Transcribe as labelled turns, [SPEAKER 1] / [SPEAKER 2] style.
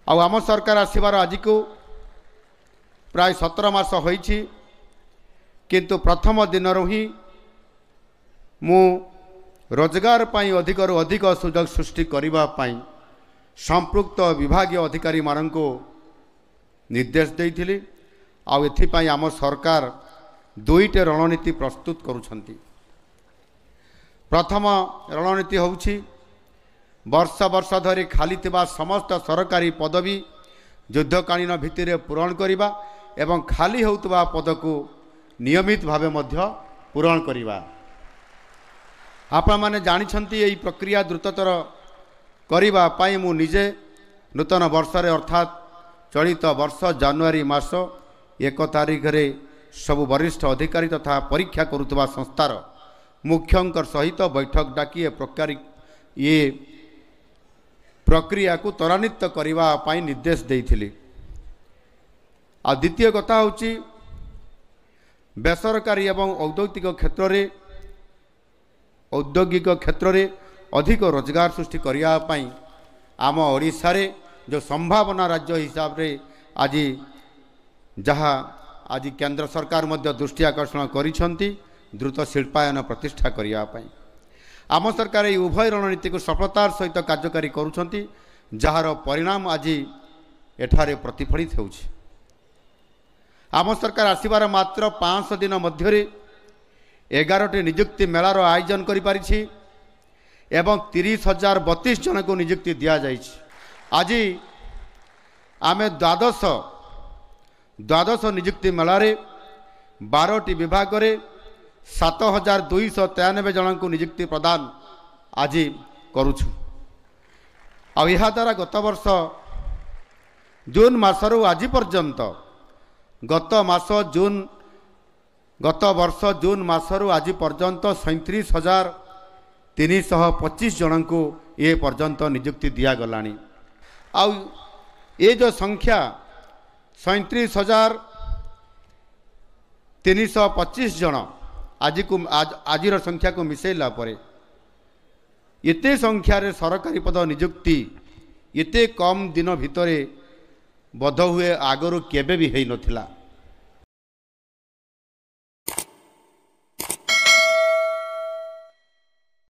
[SPEAKER 1] आम सरकार आसबार आज को प्राय 17 मास होइछि किंतु प्रथम दिन ही मु रोजगार पाई अधिकरू अधिक सुजोग सृष्टि करबा पाई संपृक्त विभागीय अधिकारी माननको निर्देश देइथिली। आउ एथिपाई आम सरकार दुईटे रणनीति प्रस्तुत करुछंती। प्रथम रणनीति होउछि वर्ष वर्ष धरी खाली थिबा समस्त सरकारी पदवी युद्धकालीन भित्तिरे पूरण करिबा एवं खाली होउतबा पद को नियमित भावे मध्य पूरण करिबा। आपण माने जानिछंती एई प्रक्रिया द्रुततर करिबा पाई मु निजे नूतन वर्ष रे अर्थात चलित वर्ष जनवरी मास 1 तारिख रे सबु वरिष्ठ अधिकारी तथा परीक्षा करुतबा संस्थार मुख्यंकर सहित बैठक डाकी ये प्रक्रिया को त्वरान्वित करने पाई निर्देश देइथिली। आ द्वितीय कथा होची बेसरकारी एवं औद्योगिक क्षेत्र रे अधिक रोजगार सृष्टि करने पाई आम ओडिशा रे जो संभावना राज्य हिसाब रे आज जहाँ आज केंद्र सरकार मध्य दृष्टि आकर्षण करिसंती द्रुत शिल्पायन प्रतिष्ठा करने पाई आम सरकार ये उभय रणनीति को सफलतार सहित कार्यकारी करुछंती जार परिणाम आज एठारे प्रतिफलित होउछि। आम सरकार आसीबार मात्र 500 दिन मध्य 11टी नियुक्ति मेलार आयोजन करि पारिछि एवं 30,032 जन को नियुक्ति दिया जाइछि। आज आमे द्वादश नियुक्ति मेलारे 12टी विभाग रे 7,293 जन को नियुक्ति प्रदान आज करुछु। आ यह द्वारा गत वर्ष जून मासरू आज पर्यंत गत वर्ष जून मासरू आज पर्यंत 37,325 जन को ये पर्यंत नियुक्ति दिया गलानी। आ ये जो संख्या 37,325 जन आज संख्या को मिसेला परे एते संख्यार सरकारी पद नियुक्ति एते कम दिन भितरे बोध हुए आगरू केबे भी हेई नथिला।